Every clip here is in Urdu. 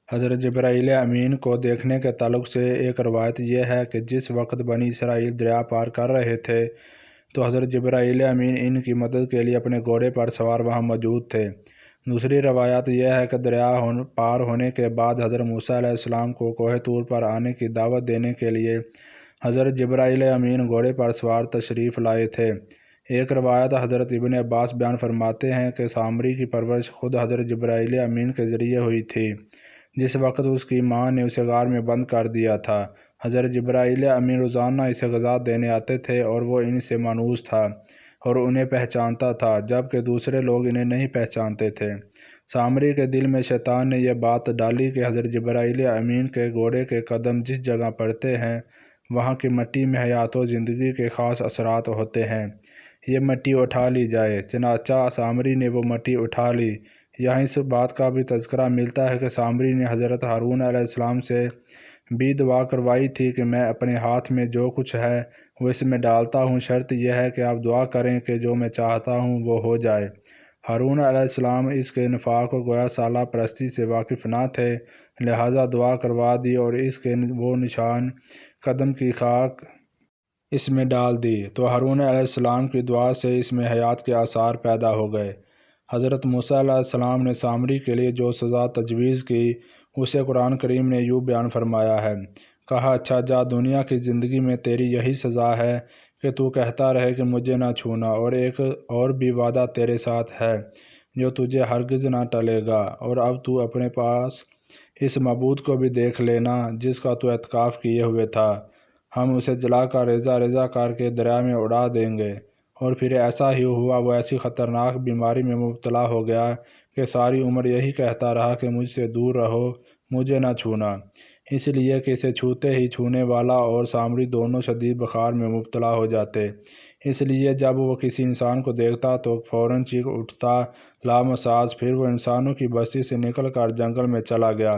حضرت جبرائیل امین کو دیکھنے کے تعلق سے ایک روایت یہ ہے کہ جس وقت بنی اسرائیل دریا پار کر رہے تھے تو حضرت جبرائیل امین ان کی مدد کے لیے اپنے گھوڑے پر سوار وہاں موجود تھے۔ دوسری روایت یہ ہے کہ دریا پار ہونے کے بعد حضرت موسیٰ علیہ السلام کو کوہ طور پر آنے کی دعوت دینے کے لیے حضرت جبرائیل امین گھوڑے پر سوار تشریف لائے تھے۔ ایک روایت حضرت ابن عباس بیان فرماتے ہیں کہ سامری کی پرورش خود حضرت جبرائیل امین کے ذریعے ہوئی تھی، جس وقت اس کی ماں نے اسے غار میں بند کر دیا تھا۔ حضرت جبرائیل امین روزانہ اسے غذا دینے آتے تھے اور وہ ان سے مانوس تھا اور انہیں پہچانتا تھا، جبکہ دوسرے لوگ انہیں نہیں پہچانتے تھے۔ سامری کے دل میں شیطان نے یہ بات ڈالی کہ حضرت جبرائیل امین کے گھوڑے کے قدم جس جگہ پڑتے ہیں وہاں کی مٹی میں حیات و زندگی کے خاص اثرات ہوتے ہیں، یہ مٹی اٹھا لی جائے۔ چنانچہ سامری نے وہ مٹی اٹھا لی۔ یہاں اس بات کا بھی تذکرہ ملتا ہے کہ سامری نے حضرت ہارون علیہ السلام سے بھی دعا کروائی تھی کہ میں اپنے ہاتھ میں جو کچھ ہے وہ اس میں ڈالتا ہوں، شرط یہ ہے کہ آپ دعا کریں کہ جو میں چاہتا ہوں وہ ہو جائے۔ ہارون علیہ السلام اس کے نفاق و گویا صالح پرستی سے واقف نہ تھے، لہٰذا دعا کروا دی اور اس کے وہ نشان قدم کی خاک اس میں ڈال دی، تو ہارون علیہ السلام کی دعا سے اس میں حیات کے آثار پیدا ہو گئے۔ حضرت موسیٰ علیہ السلام نے سامری کے لیے جو سزا تجویز کی اسے قرآن کریم نے یوں بیان فرمایا ہے، کہا اچھا جا، دنیا کی زندگی میں تیری یہی سزا ہے کہ تو کہتا رہے کہ مجھے نہ چھونا، اور ایک اور بھی وعدہ تیرے ساتھ ہے جو تجھے ہرگز نہ ٹلے گا، اور اب تو اپنے پاس اس معبود کو بھی دیکھ لینا جس کا تو اعتکاف کیے ہوئے تھا، ہم اسے جلا کر ریزہ ریزہ کر کے دریا میں اڑا دیں گے۔ اور پھر ایسا ہی ہوا، وہ ایسی خطرناک بیماری میں مبتلا ہو گیا کہ ساری عمر یہی کہتا رہا کہ مجھ سے دور رہو، مجھے نہ چھونا، اس لیے کہ اسے چھوتے ہی چھونے والا اور سامری دونوں شدید بخار میں مبتلا ہو جاتے، اس لیے جب وہ کسی انسان کو دیکھتا تو فوراً چیخ اٹھتا لامساس۔ پھر وہ انسانوں کی بستی سے نکل کر جنگل میں چلا گیا،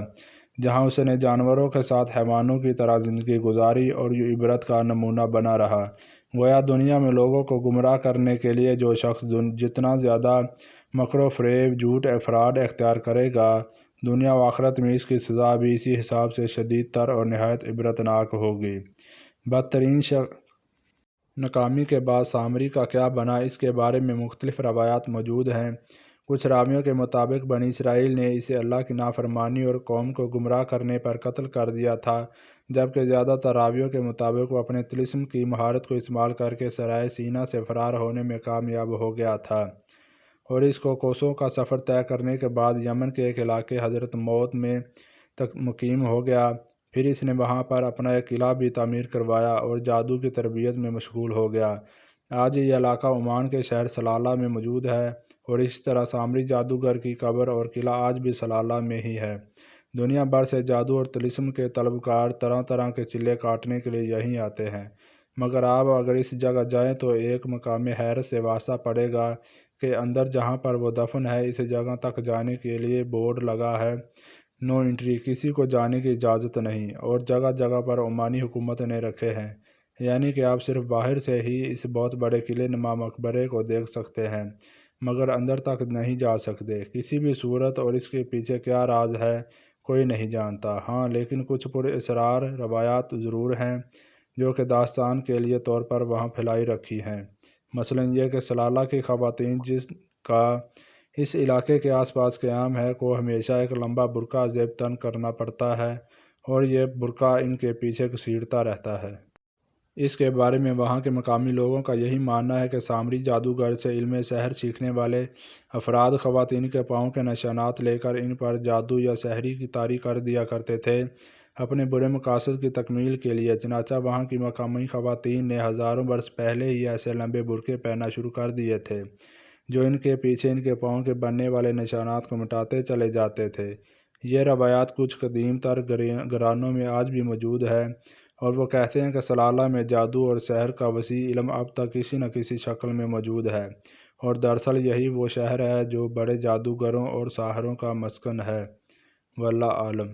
جہاں اس نے جانوروں کے ساتھ حیوانوں کی طرح زندگی گزاری اور یہ عبرت کا نمونہ بنا رہا۔ گویا دنیا میں لوگوں کو گمراہ کرنے کے لیے جو شخص جتنا زیادہ مکر و فریب، جھوٹ، فراڈ اختیار کرے گا، دنیا و آخرت میں اس کی سزا بھی اسی حساب سے شدید تر اور نہایت عبرتناک ہوگی۔ بدترین ناکامی کے بعد سامری کا کیا بنا، اس کے بارے میں مختلف روایات موجود ہیں۔ کچھ راویوں کے مطابق بنی اسرائیل نے اسے اللہ کی نافرمانی اور قوم کو گمراہ کرنے پر قتل کر دیا تھا، جبکہ زیادہ تر راویوں کے مطابق وہ اپنے طلسم کی مہارت کو استعمال کر کے سرائے سینا سے فرار ہونے میں کامیاب ہو گیا تھا، اور اس کو کوسوں کا سفر طے کرنے کے بعد یمن کے ایک علاقے حضرت موت میں مقیم ہو گیا۔ پھر اس نے وہاں پر اپنا ایک قلعہ بھی تعمیر کروایا اور جادو کی تربیت میں مشغول ہو گیا۔ آج یہ علاقہ عمان کے شہر صلالہ میں موجود ہے، اور اسی طرح سامری جادوگر کی قبر اور قلعہ آج بھی صلالہ میں ہی ہے۔ دنیا بھر سے جادو اور طلسم کے طلبکار طرح طرح کے چلے کاٹنے کے لیے یہیں آتے ہیں، مگر آپ اگر اس جگہ جائیں تو ایک مقام حیرت سے واسطہ پڑے گا کہ اندر جہاں پر وہ دفن ہے اس جگہ تک جانے کے لیے بورڈ لگا ہے، نو انٹری، کسی کو جانے کی اجازت نہیں، اور جگہ جگہ پر عمانی حکومت نے رکھے ہیں، یعنی کہ آپ صرف باہر سے ہی اس بہت بڑے قلعے نما مقبرے کو دیکھ سکتے ہیں مگر اندر تک نہیں جا سکتے۔ کسی بھی صورت اور اس کے پیچھے کیا راز ہے کوئی نہیں جانتا۔ ہاں لیکن کچھ پر اسرار روایات ضرور ہیں جو کہ داستان کے لیے طور پر وہاں پھیلائی رکھی ہیں، مثلاً یہ کہ صلالہ کی خواتین جس کا اس علاقے کے آس پاس قیام ہے کو ہمیشہ ایک لمبا برقع زیب تن کرنا پڑتا ہے، اور یہ برقع ان کے پیچھے گھسیٹتا رہتا ہے۔ اس کے بارے میں وہاں کے مقامی لوگوں کا یہی ماننا ہے کہ سامری جادوگر سے علم سحر سیکھنے والے افراد خواتین کے پاؤں کے نشانات لے کر ان پر جادو یا سحری کی طاری کر دیا کرتے تھے اپنے برے مقاصد کی تکمیل کے لیے۔ چنانچہ وہاں کی مقامی خواتین نے ہزاروں برس پہلے ہی ایسے لمبے برقعے پہننا شروع کر دیے تھے جو ان کے پیچھے ان کے پاؤں کے بننے والے نشانات کو مٹاتے چلے جاتے تھے۔ یہ روایات کچھ قدیم تر گھرانوں میں آج بھی موجود ہے، اور وہ کہتے ہیں کہ صلالہ میں جادو اور سحر کا وسیع علم اب تک کسی نہ کسی شکل میں موجود ہے، اور دراصل یہی وہ شہر ہے جو بڑے جادوگروں اور ساحروں کا مسکن ہے۔ واللہ عالم۔